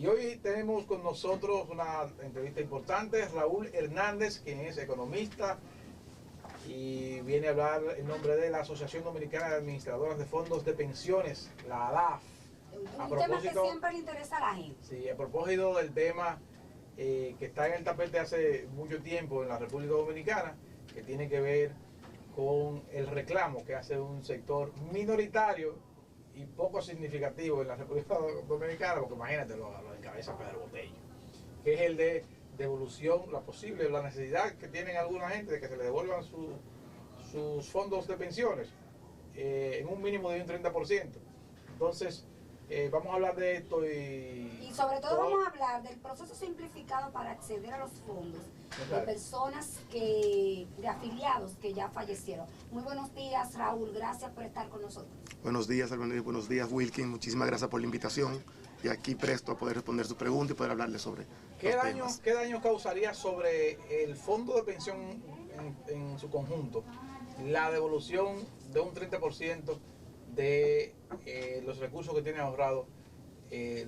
Y hoy tenemos con nosotros una entrevista importante, Raúl Hernández, quien es economista y viene a hablar en nombre de la Asociación Dominicana de Administradoras de Fondos de Pensiones, la ADAF. Un tema que siempre le interesa a la gente. Sí, a propósito del tema que está en el tapete hace mucho tiempo en la República Dominicana, que tiene que ver con el reclamo que hace un sector minoritario y poco significativo en la República Dominicana, porque imagínate, lo encabeza Pedro Botello, que es el de devolución, la necesidad que tienen alguna gente de que se le devuelvan sus fondos de pensiones en un mínimo de un 30%. Entonces, vamos a hablar de esto y sobre todo vamos a hablar del proceso simplificado para acceder a los fondos de personas de afiliados que ya fallecieron. Muy buenos días, Raúl, gracias por estar con nosotros. Buenos días, Alberto, buenos días, Wilkin, muchísimas gracias por la invitación y aquí presto a poder responder su pregunta y poder hablarle sobre ¿Qué daño causaría sobre el fondo de pensión en su conjunto la devolución de un 30% de los recursos que tienen ahorrados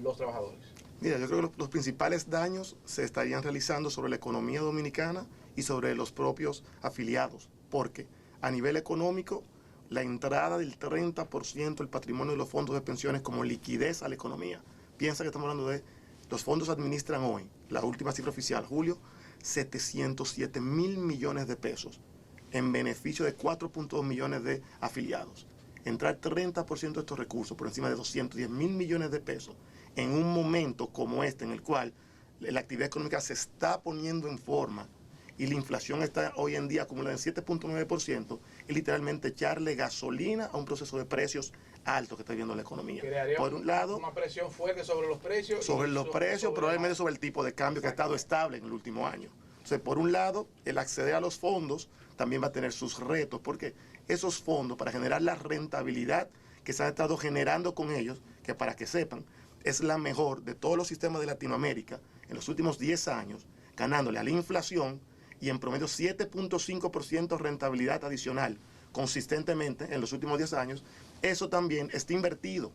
los trabajadores? Mira, yo creo que los principales daños se estarían realizando sobre la economía dominicana y sobre los propios afiliados, porque a nivel económico, la entrada del 30% del patrimonio de los fondos de pensiones como liquidez a la economía. Piensa que estamos hablando de, los fondos administran hoy, la última cifra oficial, julio, 707 mil millones de pesos en beneficio de 4.2 millones de afiliados. Entrar 30% de estos recursos por encima de 210 mil millones de pesos en un momento como este en el cual la actividad económica se está poniendo en forma y la inflación está hoy en día acumulada en 7.9%, es literalmente echarle gasolina a un proceso de precios altos que está viviendo la economía. Crearía por un lado, una presión fuerte sobre los precios. Sobre los precios, probablemente sobre el tipo de cambio que ha estado estable en el último año. Entonces, por un lado, el acceder a los fondos también va a tener sus retos, porque esos fondos, para generar la rentabilidad que se ha estado generando con ellos, que para que sepan, es la mejor de todos los sistemas de Latinoamérica en los últimos 10 años, ganándole a la inflación y en promedio 7.5% rentabilidad adicional consistentemente en los últimos 10 años, eso también está invertido.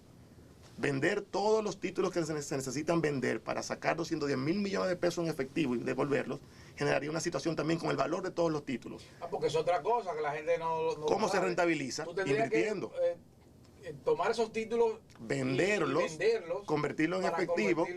Vender todos los títulos que se necesitan vender para sacar 210 mil millones de pesos en efectivo y devolverlos, generaría una situación también con el valor de todos los títulos. Porque es otra cosa que la gente no ¿Cómo se rentabiliza? Invirtiendo. Tomar esos títulos, venderlos, convertirlos en efectivo.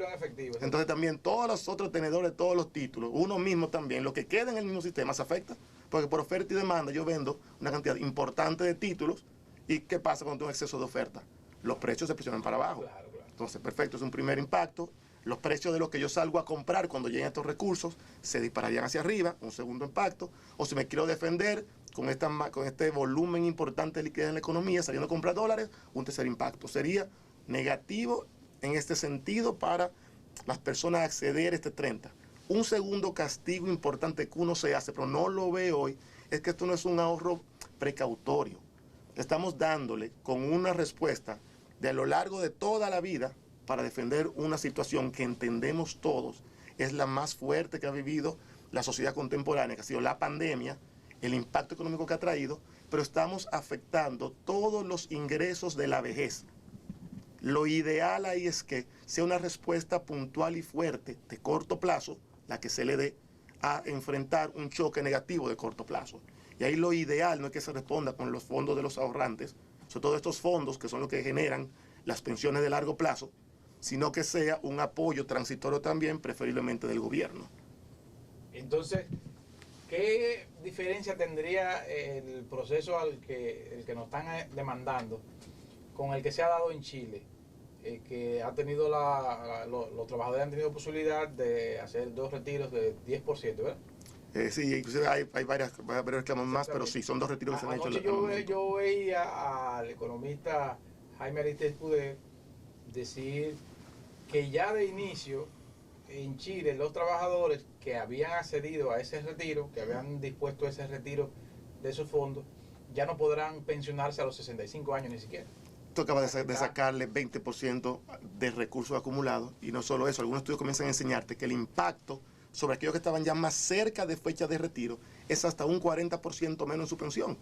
Entonces también todos los otros tenedores de todos los títulos, uno mismo también, lo que queda en el mismo sistema se afecta, porque por oferta y demanda yo vendo una cantidad importante de títulos y ¿qué pasa cuando tengo exceso de oferta? Los precios se presionan para abajo. Claro. Entonces, perfecto, es un primer impacto. Los precios de lo que yo salgo a comprar cuando lleguen estos recursos se dispararían hacia arriba, un segundo impacto. O si me quiero defender con este volumen importante de liquidez en la economía, saliendo a comprar dólares, un tercer impacto. Sería negativo en este sentido para las personas acceder a este 30. Un segundo castigo importante que uno se hace, pero no lo ve hoy, es que esto no es un ahorro precautorio. Estamos dándole con una respuesta de a lo largo de toda la vida para defender una situación que entendemos todos es la más fuerte que ha vivido la sociedad contemporánea, que ha sido la pandemia, el impacto económico que ha traído, pero estamos afectando todos los ingresos de la vejez. Lo ideal ahí es que sea una respuesta puntual y fuerte de corto plazo, la que se le dé a enfrentar un choque negativo de corto plazo. Y ahí lo ideal no es que se responda con los fondos de los ahorrantes, sobre todo estos fondos que son los que generan las pensiones de largo plazo, sino que sea un apoyo transitorio también, preferiblemente del gobierno. Entonces, ¿qué diferencia tendría el proceso el que nos están demandando con el que se ha dado en Chile? Que ha tenido los trabajadores han tenido posibilidad de hacer 2 retiros de 10%, ¿verdad? Sí, inclusive hay varios reclamos más, pero sí, son 2 retiros que se han hecho. Yo veía al economista Jaime Aristés Puder decir que ya de inicio en Chile los trabajadores que habían accedido a ese retiro, que habían dispuesto ese retiro de esos fondos, ya no podrán pensionarse a los 65 años ni siquiera. Esto acaba de sacarle 20% de recursos acumulados y no solo eso, algunos estudios comienzan a enseñarte que el impacto sobre aquellos que estaban ya más cerca de fecha de retiro es hasta un 40% menos en su pensión,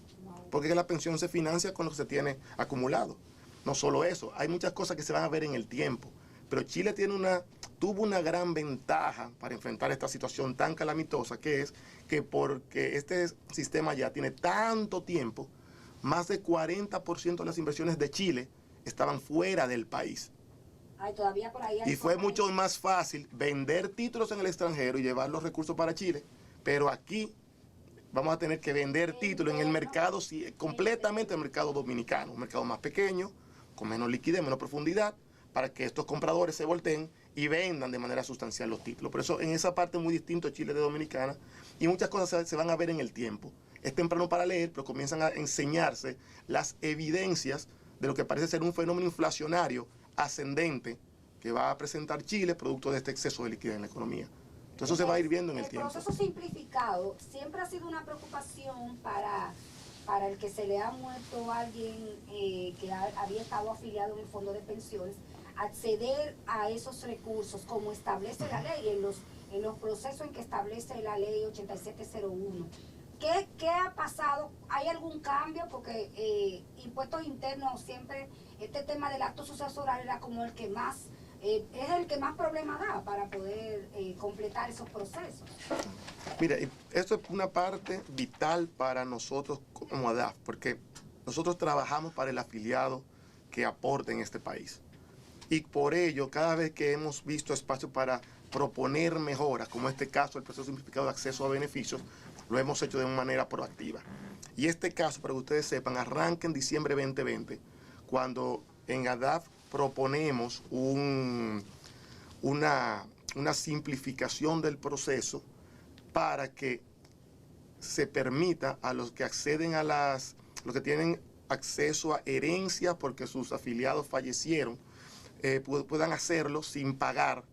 porque la pensión se financia con lo que se tiene acumulado. No solo eso, hay muchas cosas que se van a ver en el tiempo, pero Chile tiene tuvo una gran ventaja para enfrentar esta situación tan calamitosa, que es que porque este sistema ya tiene tanto tiempo, más de 40% de las inversiones de Chile estaban fuera del país. Ay, todavía por ahí hay Y fue cosas. mucho más fácil vender títulos en el extranjero y llevar los recursos para Chile, pero aquí vamos a tener que vender títulos en el mercado, completamente el mercado dominicano, un mercado más pequeño, con menos liquidez, menos profundidad, para que estos compradores se volteen y vendan de manera sustancial los títulos. Por eso en esa parte es muy distinto Chile de Dominicana, y muchas cosas se van a ver en el tiempo. Es temprano para leer, pero comienzan a enseñarse las evidencias de lo que parece ser un fenómeno inflacionario ascendente que va a presentar Chile producto de este exceso de liquidez en la economía. Entonces eso se va a ir viendo en el tiempo. El proceso simplificado siempre ha sido una preocupación para el que se le ha muerto a alguien que había estado afiliado en el fondo de pensiones, acceder a esos recursos como establece la ley, en los procesos en que establece la ley 8701. ¿Qué ha pasado? ¿Hay algún cambio? Porque impuestos internos siempre, este tema del acto sucesoral era como el que más, es el que más problema da para poder completar esos procesos. Mira, esto es una parte vital para nosotros como ADAF, porque nosotros trabajamos para el afiliado que aporta en este país. Y por ello, cada vez que hemos visto espacio para proponer mejoras, como este caso, el proceso simplificado de acceso a beneficios, lo hemos hecho de una manera proactiva. Y este caso, para que ustedes sepan, arranca en diciembre 2020, cuando en ADAF proponemos una simplificación del proceso para que se permita a los que acceden a los que tienen acceso a herencia porque sus afiliados fallecieron, puedan hacerlo sin pagar,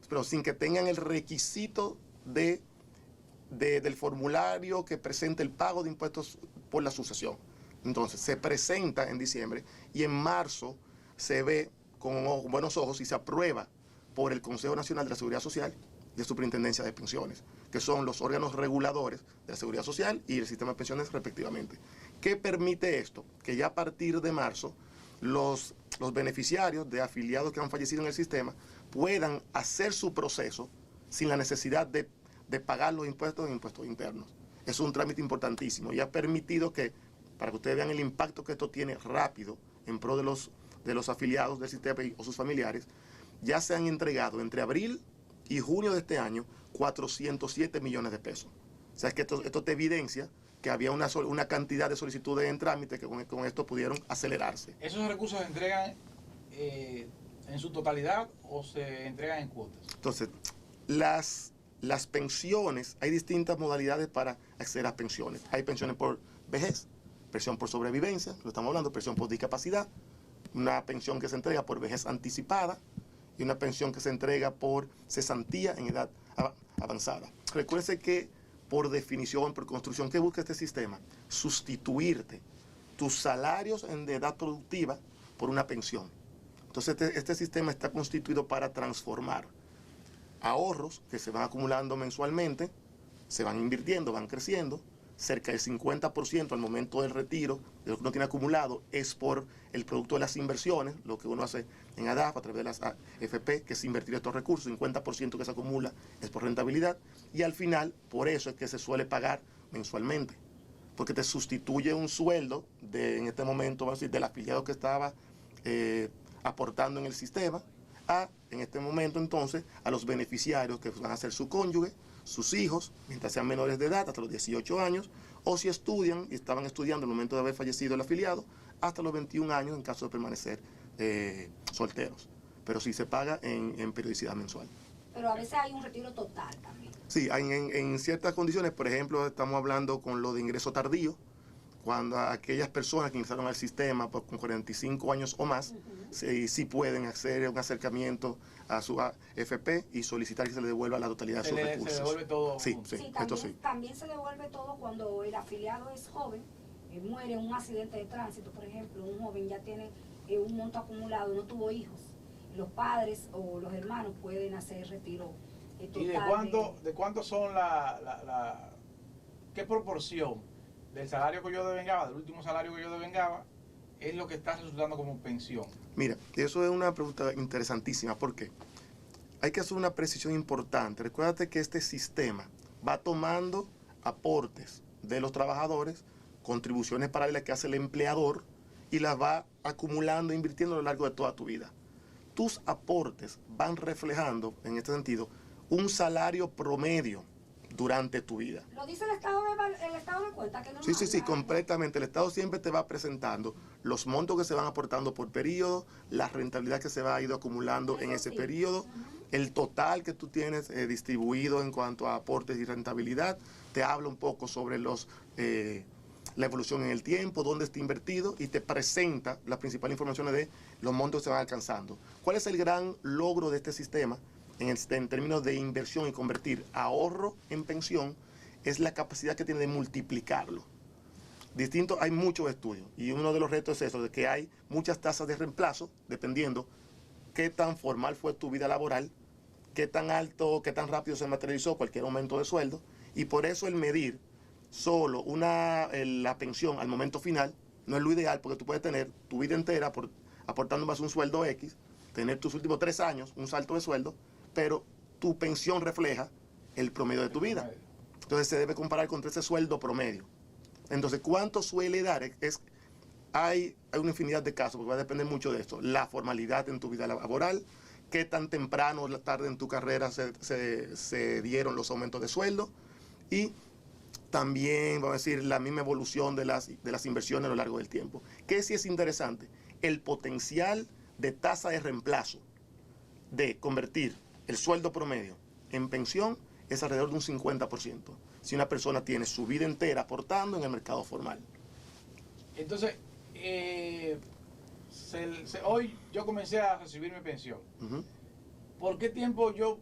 pero sin que tengan el requisito del formulario que presente el pago de impuestos por la sucesión. Entonces se presenta en diciembre y en marzo se ve con buenos ojos y se aprueba por el Consejo Nacional de la Seguridad Social y la Superintendencia de Pensiones, que son los órganos reguladores de la Seguridad Social y el sistema de pensiones respectivamente. ¿Qué permite esto? Que ya a partir de marzo los beneficiarios de afiliados que han fallecido en el sistema puedan hacer su proceso sin la necesidad de pagar los impuestos en impuestos internos. Es un trámite importantísimo y ha permitido que, para que ustedes vean el impacto que esto tiene rápido en pro de los afiliados del sistema o sus familiares, ya se han entregado entre abril y junio de este año 407 millones de pesos. O sea, que esto te evidencia que había una cantidad de solicitudes en trámite que con esto pudieron acelerarse. ¿Esos recursos se entregan en su totalidad o se entregan en cuotas? Entonces, las pensiones, hay distintas modalidades para acceder a pensiones. Hay pensiones por vejez, pensión por sobrevivencia, lo estamos hablando, pensión por discapacidad, una pensión que se entrega por vejez anticipada y una pensión que se entrega por cesantía en edad avanzada. Recuerde que por definición, por construcción, ¿qué busca este sistema? Sustituirte tus salarios de edad productiva por una pensión. Entonces este sistema está constituido para transformar ahorros que se van acumulando mensualmente, se van invirtiendo, van creciendo, cerca del 50% al momento del retiro de lo que uno tiene acumulado es por el producto de las inversiones, lo que uno hace en ADAF a través de las AFP, que es invertir estos recursos, 50% que se acumula es por rentabilidad, y al final, por eso es que se suele pagar mensualmente, porque te sustituye un sueldo en este momento, vamos a decir, del afiliado que estaba aportando en el sistema, en este momento entonces, a los beneficiarios que van a ser su cónyuge, sus hijos, mientras sean menores de edad, hasta los 18 años, o si estudian y estaban estudiando en el momento de haber fallecido el afiliado, hasta los 21 años en caso de permanecer solteros. Pero sí se paga en periodicidad mensual. Pero a veces hay un retiro total también. Sí, en ciertas condiciones, por ejemplo, estamos hablando con lo de ingreso tardío, cuando aquellas personas que ingresaron al sistema con 45 años o más, sí pueden hacer un acercamiento a su AFP y solicitar que se le devuelva la totalidad de sus recursos. Se devuelve todo. Sí, también, sí. También se devuelve todo cuando el afiliado es joven, muere en un accidente de tránsito, por ejemplo, un joven ya tiene un monto acumulado, no tuvo hijos, los padres o los hermanos pueden hacer retiro total. ¿Y de cuánto son qué proporción del salario que yo devengaba, del último salario que yo devengaba, es lo que está resultando como pensión? Mira, eso es una pregunta interesantísima, porque hay que hacer una precisión importante. Recuérdate que este sistema va tomando aportes de los trabajadores, contribuciones paralelas que hace el empleador y las va acumulando, invirtiendo a lo largo de toda tu vida. Tus aportes van reflejando, en este sentido, un salario promedio durante tu vida. ¿Lo dice el estado de cuenta? Que no Sí, completamente. El Estado siempre te va presentando los montos que se van aportando por periodo, la rentabilidad que se va a ir acumulando en ese periodo, el total que tú tienes distribuido en cuanto a aportes y rentabilidad. Te habla un poco sobre la evolución en el tiempo, dónde está invertido y te presenta las principales informaciones de los montos que se van alcanzando. ¿Cuál es el gran logro de este sistema en términos de inversión y convertir ahorro en pensión? Es la capacidad que tiene de multiplicarlo. Hay muchos estudios y uno de los retos es eso, de que hay muchas tasas de reemplazo dependiendo qué tan formal fue tu vida laboral, qué tan alto, qué tan rápido se materializó cualquier aumento de sueldo, y por eso el medir solo la pensión al momento final no es lo ideal, porque tú puedes tener tu vida entera aportando más un sueldo X, tener tus últimos 3 años un salto de sueldo, pero tu pensión refleja el promedio de tu vida. Entonces se debe comparar contra ese sueldo promedio. Entonces, ¿cuánto suele dar? Hay una infinidad de casos, porque va a depender mucho de esto. La formalidad en tu vida laboral, qué tan temprano o tarde en tu carrera se dieron los aumentos de sueldo, y también, vamos a decir, la misma evolución de las inversiones a lo largo del tiempo. ¿Qué sí es interesante? El potencial de tasa de reemplazo de convertir el sueldo promedio en pensión es alrededor de un 50%, si una persona tiene su vida entera aportando en el mercado formal. Entonces, hoy yo comencé a recibir mi pensión. ¿Por qué tiempo yo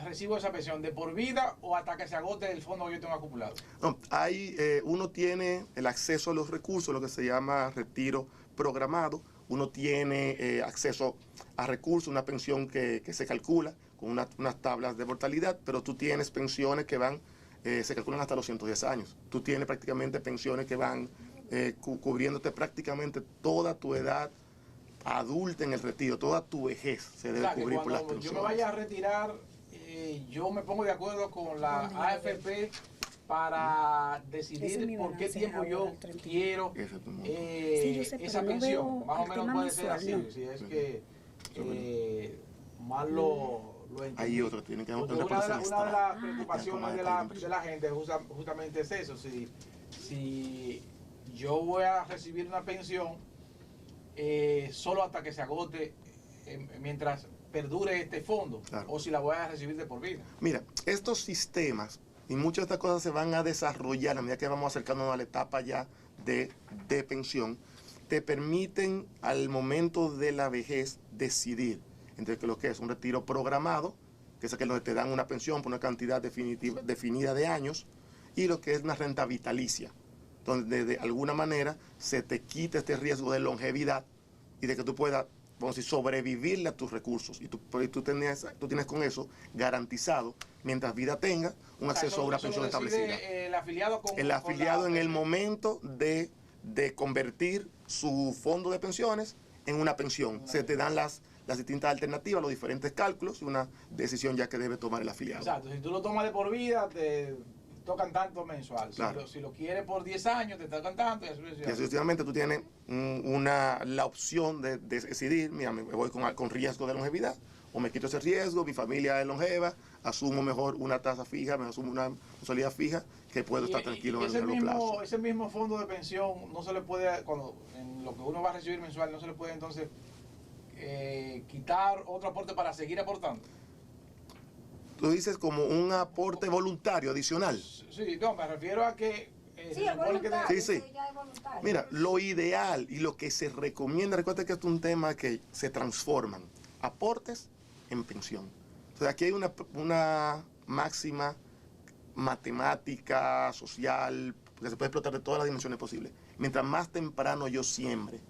recibo esa pensión? ¿De por vida o hasta que se agote el fondo que yo tengo acumulado? No, uno tiene el acceso a los recursos, lo que se llama retiro programado. Uno tiene acceso a recursos, una pensión que se calcula con unas tablas de mortalidad, pero tú tienes pensiones que se calculan hasta los 110 años. Tú tienes prácticamente pensiones que van cubriéndote prácticamente toda tu edad adulta en el retiro, toda tu vejez se debe cubrir por las pensiones. Yo me vaya a retirar, yo me pongo de acuerdo con la AFP para decidir por qué tiempo yo quiero esa pensión. Más o menos puede ser así, si es que más lo entiendo. Hay otro, tiene que una de las preocupaciones de la gente justamente es eso. Si yo voy a recibir una pensión solo hasta que se agote, mientras perdure este fondo, claro, o si la voy a recibir de por vida. Mira, estos sistemas y muchas de estas cosas se van a desarrollar a medida que vamos acercándonos a la etapa ya de pensión, te permiten al momento de la vejez decidir entre lo que es un retiro programado, que es aquel donde te dan una pensión por una cantidad definida de años, y lo que es una renta vitalicia, donde de alguna manera se te quita este riesgo de longevidad y de que tú puedas, vamos a decir, sobrevivirle a tus recursos. Y tú tienes con eso garantizado, mientras vida tenga, un acceso a una pensión establecida. El afiliado en el momento de convertir su fondo de pensiones en una pensión. Se te dan las distintas alternativas, los diferentes cálculos y una decisión ya que debe tomar el afiliado. Exacto, si tú lo tomas de por vida, te tocan tanto mensual. Claro. Si lo quieres por 10 años, te tocan tanto. Y sucesivamente tú tienes la opción de decidir, mira, me voy con riesgo de longevidad, o me quito ese riesgo, mi familia es longeva, asumo mejor una tasa fija, me asumo una mensualidad fija, que puedo estar tranquilo en el largo plazo. Ese mismo fondo de pensión no se le puede, en lo que uno va a recibir mensual, no se le puede entonces quitar otro aporte para seguir aportando. Tú dices como un aporte voluntario adicional. Sí, no, me refiero a que... Sí. Mira, lo ideal y lo que se recomienda, recuerda que esto es un tema que se transforman. Aportes en pensión. Entonces aquí hay una máxima matemática, social, que se puede explotar de todas las dimensiones posibles. Mientras más temprano yo siembre,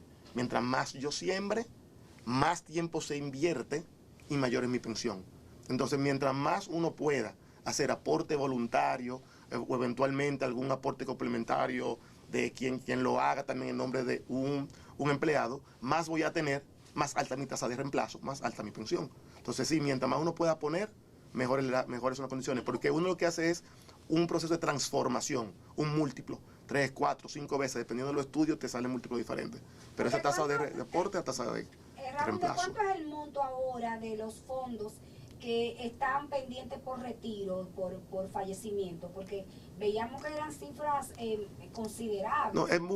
más tiempo se invierte y mayor es mi pensión. Entonces, mientras más uno pueda hacer aporte voluntario o eventualmente algún aporte complementario de quien lo haga también en nombre de un empleado, más voy a tener, más alta mi tasa de reemplazo, más alta mi pensión. Entonces sí, mientras más uno pueda poner, mejores son las condiciones, porque uno lo que hace es un proceso de transformación, un múltiplo, 3, 4, 5 veces, dependiendo de los estudios, te salen múltiplos diferentes. Pero esa tasa de aporte es tasa de Raúl, reemplazo. ¿cuánto es el monto ahora de los fondos que están pendientes por retiro, por fallecimiento? Porque veíamos que eran cifras considerables. No, es muy